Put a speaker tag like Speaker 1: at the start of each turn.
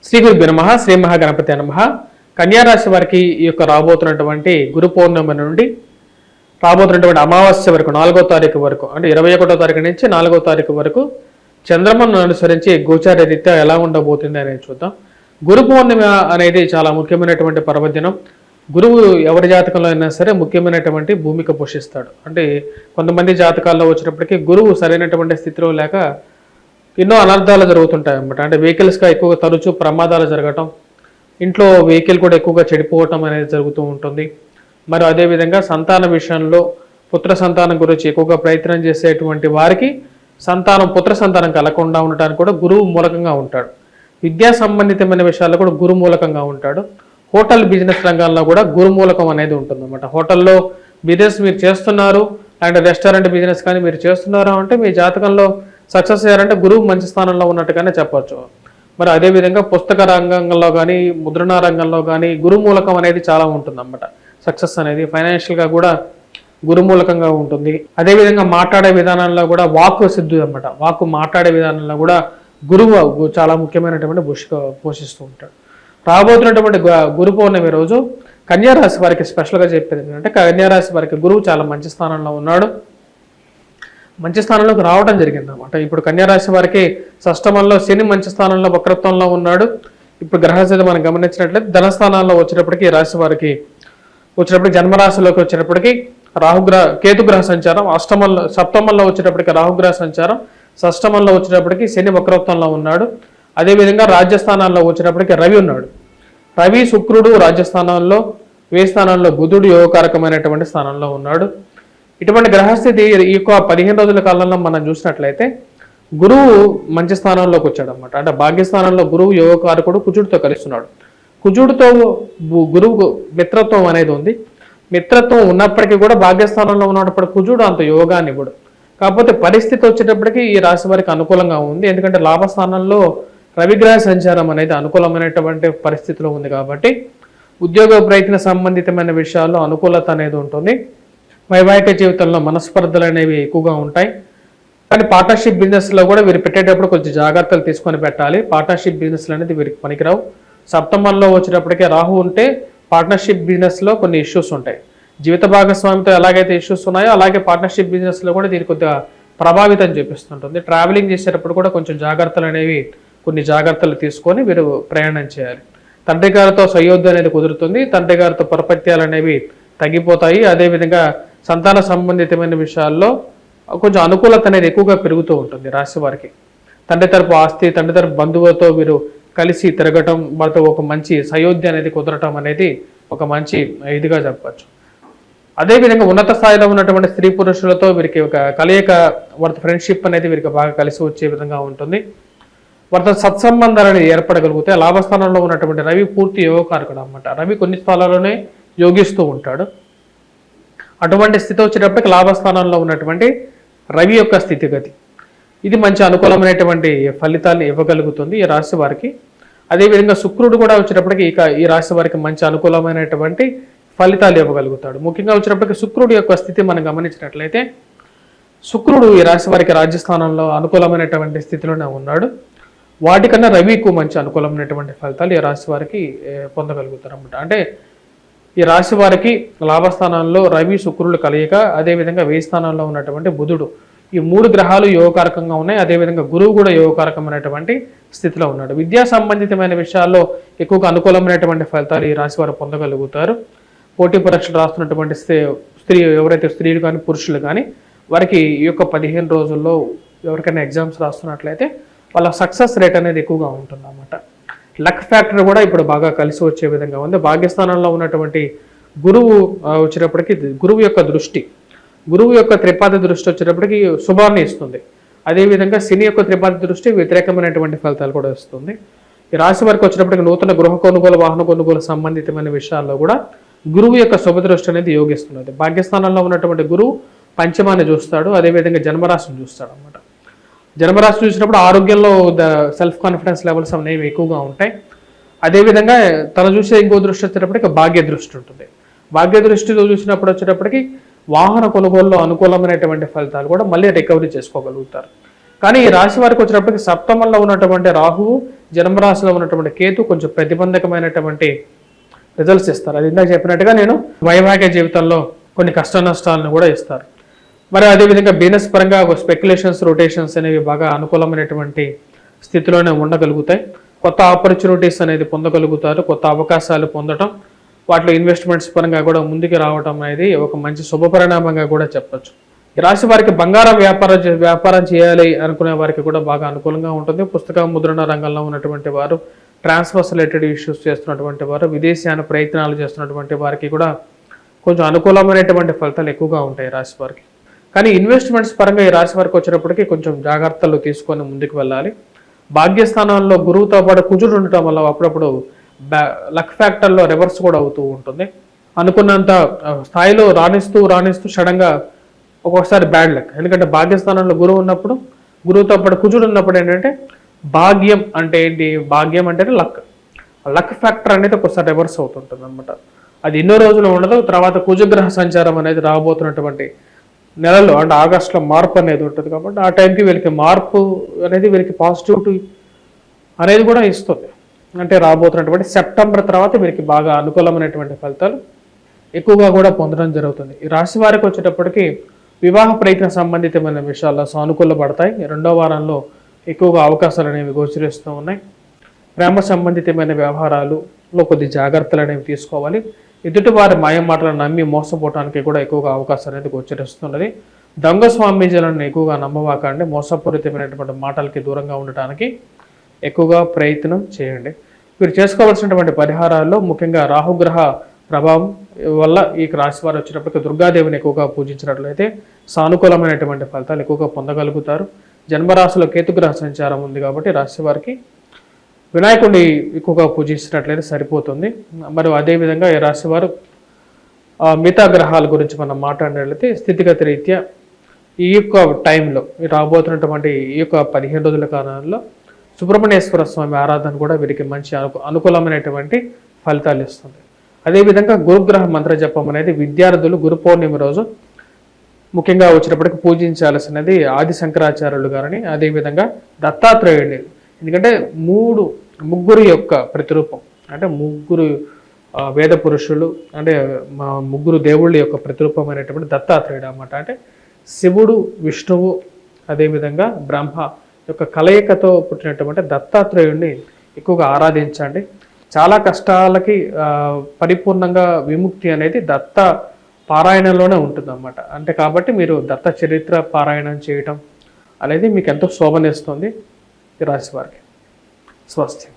Speaker 1: శ్రీ గురుభ్యో నమః. శ్రీ మహాగణపతి నమః. కన్యారాశి వారికి ఈ యొక్క రాబోతున్నటువంటి గురు పౌర్ణమి నుండి రాబోతున్నటువంటి అమావాస్య వరకు 4వ తారీఖు వరకు అంటే 21వ తారీఖు నుంచి 4వ తారీఖు వరకు చంద్రమను అనుసరించి గోచార రీత్యా ఎలా ఉండబోతుంది అనేది చూద్దాం. గురు పౌర్ణమి అనేది చాలా ముఖ్యమైనటువంటి పర్వదినం. గురువు ఎవరి జాతకంలో అయినా సరే ముఖ్యమైనటువంటి భూమిక పోషిస్తాడు. అంటే కొంతమంది జాతకాల్లో వచ్చినప్పటికీ గురువు సరైనటువంటి స్థితిలో లేక ఎన్నో అనర్థాలు జరుగుతుంటాయి అన్నమాట. అంటే వెహికల్స్గా ఎక్కువగా తరచూ ప్రమాదాలు జరగటం, ఇంట్లో వెహికల్ కూడా ఎక్కువగా చెడిపోవటం అనేది జరుగుతూ ఉంటుంది. మరి అదేవిధంగా సంతాన విషయంలో పుత్ర సంతానం గురించి ఎక్కువగా ప్రయత్నం చేసేటువంటి వారికి పుత్ర సంతానం కలగకుండా ఉండటానికి కూడా గురువు మూలకంగా ఉంటాడు. విద్యా సంబంధితమైన విషయాల్లో కూడా గురు మూలకంగా ఉంటాడు. హోటల్ బిజినెస్ రంగాల్లో కూడా గురు మూలకం అనేది ఉంటుంది అన్నమాట. హోటల్లో బిజినెస్ మీరు చేస్తున్నారు, అండ్ రెస్టారెంట్ బిజినెస్ కానీ మీరు చేస్తున్నారు అంటే మీ జాతకంలో సక్సెస్ అయ్యారంటే గురువు మంచి స్థానంలో ఉన్నట్టుగానే చెప్పచ్చు. మరి అదేవిధంగా పుస్తక రంగంలో కానీ ముద్రణ రంగంలో కానీ గురు మూలకం అనేది చాలా ఉంటుంది అన్నమాట. సక్సెస్ అనేది ఫైనాన్షియల్గా కూడా గురుమూలకంగా ఉంటుంది. అదేవిధంగా మాట్లాడే విధానంలో కూడా వాక్కు సిద్ధు అన్నమాట. వాక్కు మాట్లాడే విధానంలో కూడా గురువు చాలా ముఖ్యమైనటువంటి పోషిస్తూ ఉంటాడు. రాబోతున్నటువంటి గురు పౌర్ణమి రోజు కన్యారాశి వారికి స్పెషల్గా చెప్పేది ఏంటంటే కన్యారాశి వారికి గురువు చాలా మంచి స్థానంలో ఉన్నాడు. మంచి స్థానంలోకి రావడం జరిగింది అన్నమాట. ఇప్పుడు కన్యారాశి వారికి షష్టమంలో శని మంచి స్థానంలో వక్రత్వంలో ఉన్నాడు. ఇప్పుడు గ్రహస్థితి మనం గమనించినట్లయితే ధనస్థానాల్లో వచ్చేటప్పటికి రాశి వారికి జన్మరాశిలోకి వచ్చేటప్పటికి కేతుగ్రహ సంచారం, సప్తమంలో వచ్చేటప్పటికి రాహుగ్రహ సంచారం, షష్టమంలో వచ్చేటప్పటికి శని వక్రత్వంలో ఉన్నాడు. అదేవిధంగా రాజ్యస్థానాల్లో వచ్చేటప్పటికి రవి ఉన్నాడు. రవి శుక్రుడు రాజ్యస్థానాల్లో, వ్యయస్థానాల్లో బుధుడు యోగకారకమైనటువంటి స్థానంలో ఉన్నాడు. ఇటువంటి గ్రహస్థితి ఈ యొక్క 15 రోజుల కాలంలో మనం చూసినట్లయితే గురువు మంచి స్థానంలోకి వచ్చాడు అనమాట. అంటే భాగ్యస్థానంలో గురువు యోగకారకుడు కుజుడితో కలుస్తున్నాడు. కుజుడితో గురువు మిత్రత్వం అనేది ఉంది. మిత్రత్వం ఉన్నప్పటికీ కూడా భాగ్యస్థానంలో ఉన్నప్పుడు కుజుడు అంత యోగాన్ని ఇవ్వడు. కాకపోతే పరిస్థితి వచ్చేటప్పటికి ఈ రాశి వారికి అనుకూలంగా ఉంది. ఎందుకంటే లాభస్థానంలో రవిగ్రహ సంచారం అనేది అనుకూలమైనటువంటి పరిస్థితిలో ఉంది కాబట్టి ఉద్యోగ ప్రయత్న సంబంధితమైన విషయాల్లో అనుకూలత అనేది ఉంటుంది. వైవాహిక జీవితంలో మనస్పర్ధలు అనేవి ఎక్కువగా ఉంటాయి. కానీ పార్ట్నర్షిప్ బిజినెస్లో కూడా వీరు పెట్టేటప్పుడు కొంచెం జాగ్రత్తలు తీసుకొని పెట్టాలి. పార్ట్నర్షిప్ బిజినెస్లు అనేది వీరికి పనికిరావు. సప్తమంలో వచ్చేటప్పటికే రాహు ఉంటే పార్ట్నర్షిప్ బిజినెస్లో కొన్ని ఇష్యూస్ ఉంటాయి. జీవిత భాగస్వామితో ఎలాగైతే ఇష్యూస్ ఉన్నాయో అలాగే పార్ట్నర్షిప్ బిజినెస్లో కూడా దీనికి కొద్దిగా ప్రభావితం చూపిస్తుంటుంది. ట్రావెలింగ్ చేసేటప్పుడు కూడా కొంచెం కొన్ని జాగ్రత్తలు తీసుకొని వీరు ప్రయాణం చేయాలి. తండ్రి గారితో సయోధ్య అనేది కుదురుతుంది. తండ్రి గారితో పరపత్యాలు అనేవి తగ్గిపోతాయి. అదేవిధంగా సంతాన సంబంధితమైన విషయాల్లో కొంచెం అనుకూలత అనేది ఎక్కువగా పెరుగుతూ ఉంటుంది రాశి వారికి. తండ్రి తరపు ఆస్తి, తండ్రి తరపు బంధువులతో వీరు కలిసి తిరగటం, వారితో ఒక మంచి సయోధ్య అనేది కుదరటం అనేది ఒక మంచి ఇదిగా చెప్పచ్చు. అదేవిధంగా ఉన్నత స్థాయిలో ఉన్నటువంటి స్త్రీ పురుషులతో వీరికి ఒక కలయిక, వారితో ఫ్రెండ్షిప్ అనేది వీరికి బాగా కలిసి వచ్చే విధంగా ఉంటుంది. వారితో సత్సంబంధాలు అనేది ఏర్పడగలిగితే లాభస్థానంలో ఉన్నటువంటి రవి పూర్తి యోగకారకుడు అన్నమాట. రవి కొన్ని స్థలాల్లోనే యోగిస్తూ ఉంటాడు. అటువంటి స్థితి వచ్చేటప్పటికి లాభస్థానంలో ఉన్నటువంటి రవి యొక్క స్థితిగతి ఇది మంచి అనుకూలమైనటువంటి ఫలితాన్ని ఇవ్వగలుగుతుంది ఈ రాశి వారికి. అదేవిధంగా శుక్రుడు కూడా వచ్చేటప్పటికి ఈ రాశి వారికి మంచి అనుకూలమైనటువంటి ఫలితాలు ఇవ్వగలుగుతాడు. ముఖ్యంగా వచ్చేటప్పటికి శుక్రుడు యొక్క స్థితి మనం గమనించినట్లయితే శుక్రుడు ఈ రాశి వారికి రాజ్యస్థానంలో అనుకూలమైనటువంటి స్థితిలోనే ఉన్నాడు. వాటికన్నా రవికు మంచి అనుకూలమైనటువంటి ఫలితాలు ఈ రాశి వారికి పొందగలుగుతారు అన్నమాట. అంటే ఈ రాశి వారికి లాభస్థానంలో రవి శుక్రులు కలయిక, అదేవిధంగా వ్యయ స్థానంలో ఉన్నటువంటి బుధుడు, ఈ 3 గ్రహాలు యోగకారకంగా ఉన్నాయి. అదేవిధంగా గురువు కూడా యోగకారకమైనటువంటి స్థితిలో ఉన్నాడు. విద్యా సంబంధితమైన విషయాల్లో ఎక్కువగా అనుకూలమైనటువంటి ఫలితాలు ఈ రాశి వారు పొందగలుగుతారు. పోటీ పరీక్షలు రాస్తున్నటువంటి ఎవరైతే స్త్రీలు కానీ పురుషులు కానీ వారికి ఈ యొక్క 15 రోజుల్లో ఎవరికైనా ఎగ్జామ్స్ రాస్తున్నట్లయితే వాళ్ళ సక్సెస్ రేట్ అనేది ఎక్కువగా ఉంటుంది అన్నమాట. లక్ ఫ్యాక్టర్ కూడా ఇప్పుడు బాగా కలిసి వచ్చే విధంగా ఉంది. భాగ్యస్థానంలో ఉన్నటువంటి గురువు వచ్చేటప్పటికి గురువు యొక్క త్రిపాది దృష్టి వచ్చేటప్పటికి శుభాన్ని ఇస్తుంది. అదేవిధంగా శని యొక్క త్రిపాది దృష్టి వ్యతిరేకమైనటువంటి ఫలితాలు కూడా ఇస్తుంది. ఈ రాశి వారికి వచ్చేటప్పటికి నూతన గృహ కొనుగోలు, వాహన కొనుగోలు సంబంధితమైన విషయాల్లో కూడా గురువు యొక్క శుభ దృష్టి అనేది యోగిస్తున్నది. భాగ్యస్థానంలో ఉన్నటువంటి గురువు పంచమాన్ని చూస్తాడు. అదేవిధంగా జన్మరాశిని చూస్తాడు అన్నమాట. జన్మరాశి చూసినప్పుడు ఆరోగ్యంలో సెల్ఫ్ కాన్ఫిడెన్స్ లెవెల్స్ అనేవి ఎక్కువగా ఉంటాయి. అదేవిధంగా తను చూసే ఇంకో దృష్టి వచ్చేటప్పటికి భాగ్య దృష్టి ఉంటుంది. భాగ్య దృష్టితో చూసినప్పుడు వచ్చేటప్పటికి వాహన కొనుగోలులో అనుకూలమైనటువంటి ఫలితాలు కూడా మళ్ళీ రికవరీ చేసుకోగలుగుతారు. కానీ ఈ రాశి వారికి వచ్చినప్పటికీ సప్తమంలో ఉన్నటువంటి రాహువు జన్మరాశిలో ఉన్నటువంటి కేతు కొంచెం ప్రతిబంధకమైనటువంటి రిజల్ట్స్ ఇస్తారు. అది ఇందాక చెప్పినట్టుగా నేను వైవాహిక జీవితంలో కొన్ని కష్ట నష్టాలను కూడా ఇస్తారు. మరి అదేవిధంగా బిజినెస్ పరంగా స్పెక్యులేషన్స్ రొటేషన్స్ అనేవి బాగా అనుకూలమైనటువంటి స్థితిలోనే ఉండగలుగుతాయి. కొత్త ఆపర్చునిటీస్ అనేది పొందగలుగుతారు. కొత్త అవకాశాలు పొందడం, వాటిలో ఇన్వెస్ట్మెంట్స్ పరంగా కూడా ముందుకు రావడం అనేది ఒక మంచి శుభపరిణామంగా కూడా చెప్పచ్చు. ఈ రాశి వారికి బంగారం వ్యాపారం చేయాలి అనుకునే వారికి కూడా బాగా అనుకూలంగా ఉంటుంది. పుస్తక ముద్రణ రంగంలో ఉన్నటువంటి వారు, ట్రాన్స్ఫర్స్ రిలేటెడ్ ఇష్యూస్ చేస్తున్నటువంటి వారు, విదేశీయాన ప్రయత్నాలు చేస్తున్నటువంటి వారికి కూడా కొంచెం అనుకూలమైనటువంటి ఫలితాలు ఎక్కువగా ఉంటాయి రాశి వారికి. కానీ ఇన్వెస్ట్మెంట్స్ పరంగా ఈ రాశి వారికి వచ్చేటప్పటికి కొంచెం జాగ్రత్తలు తీసుకొని ముందుకు వెళ్ళాలి. భాగ్యస్థానంలో గురువుతో పాటు కుజుడు ఉండటం వల్ల అప్పుడప్పుడు లక్ ఫ్యాక్టర్లో రివర్స్ కూడా అవుతూ ఉంటుంది. అనుకున్నంత స్థాయిలో రాణిస్తూ సడన్గా ఒక్కొక్కసారి బ్యాడ్ లక్. ఎందుకంటే భాగ్యస్థానంలో గురువు ఉన్నప్పుడు, గురువుతో పాటు కుజుడు ఉన్నప్పుడు ఏంటంటే భాగ్యం అంటే ఏంటి, భాగ్యం అంటేనే లక్ ఫ్యాక్టర్ అనేది ఒకసారి రివర్స్ అవుతుంటుంది అనమాట. అది ఎన్నో రోజులు ఉండదు. తర్వాత కుజగ్రహ సంచారం అనేది రాబోతున్నటువంటి నెలలో అంటే ఆగస్టులో మార్పు అనేది ఉంటుంది. కాబట్టి ఆ టైంకి వీళ్ళకి మార్పు అనేది వీళ్ళకి పాజిటివిటీ అనేది కూడా ఇస్తుంది. అంటే రాబోతున్నటువంటి సెప్టెంబర్ తర్వాత వీరికి బాగా అనుకూలమైనటువంటి ఫలితాలు ఎక్కువగా కూడా పొందడం జరుగుతుంది. ఈ రాశి వారికి వచ్చేటప్పటికి వివాహ ప్రయత్న సంబంధితమైన విషయాల్లో సానుకూలపడతాయి. రెండో వారంలో ఎక్కువగా అవకాశాలు అనేవి గోచరిస్తూ ఉన్నాయి. ప్రేమ సంబంధితమైన వ్యవహారాలలో కొద్ది జాగ్రత్తలు అనేవి తీసుకోవాలి. ఎదుటి వారి మాయ మాటలను నమ్మి మోసపోవడానికి కూడా ఎక్కువగా అవకాశం అనేది గోచరిస్తున్నది. దొంగ స్వామీజీలను ఎక్కువగా నమ్మవాకండి. మోసపూరితమైనటువంటి మాటలకి దూరంగా ఉండటానికి ఎక్కువగా ప్రయత్నం చేయండి. మీరు చేసుకోవాల్సినటువంటి పరిహారాల్లో ముఖ్యంగా రాహుగ్రహ ప్రభావం వల్ల ఈ రాశి వారు వచ్చేటప్పటికి దుర్గాదేవిని ఎక్కువగా పూజించినట్లయితే సానుకూలమైనటువంటి ఫలితాలు ఎక్కువగా పొందగలుగుతారు. జన్మరాశిలో కేతుగ్రహ సంచారం ఉంది కాబట్టి రాశి వారికి వినాయకుడిని ఎక్కువగా పూజించినట్లయితే సరిపోతుంది. మరియు అదేవిధంగా ఈ రాశి వారు మిగతా గ్రహాల గురించి మనం మాట్లాడినట్లయితే స్థితిగతి రీత్యా ఈ యొక్క టైంలో రాబోతున్నటువంటి ఈ యొక్క 15 రోజుల కాలంలో సుబ్రహ్మణ్యేశ్వర స్వామి ఆరాధన కూడా వీరికి మంచి అనుకూలమైనటువంటి ఫలితాలు ఇస్తుంది. అదేవిధంగా గురుగ్రహ మంత్ర జపం అనేది విద్యార్థులు గురు పౌర్ణమి రోజు ముఖ్యంగా వచ్చినప్పటికీ పూజించాల్సినది ఆది శంకరాచార్యులు గారిని, అదేవిధంగా దత్తాత్రేయుడిని. ఎందుకంటే ముగ్గురు యొక్క ప్రతిరూపం, అంటే ముగ్గురు వేద పురుషులు, అంటే మా ముగ్గురు దేవుళ్ళ యొక్క ప్రతిరూపమైనటువంటి దత్తాత్రేయుడు అన్నమాట. అంటే శివుడు, విష్ణువు, అదేవిధంగా బ్రహ్మ యొక్క కలయికతో పుట్టినటువంటి దత్తాత్రేయుడిని ఎక్కువగా ఆరాధించండి. చాలా కష్టాలకి పరిపూర్ణంగా విముక్తి అనేది దత్త పారాయణంలోనే ఉంటుంది అన్నమాట. అంటే కాబట్టి మీరు దత్త చరిత్ర పారాయణం చేయటం అనేది మీకు ఎంతో శోభనిస్తుంది ఈ రాశి వారికి. స్వస్తి.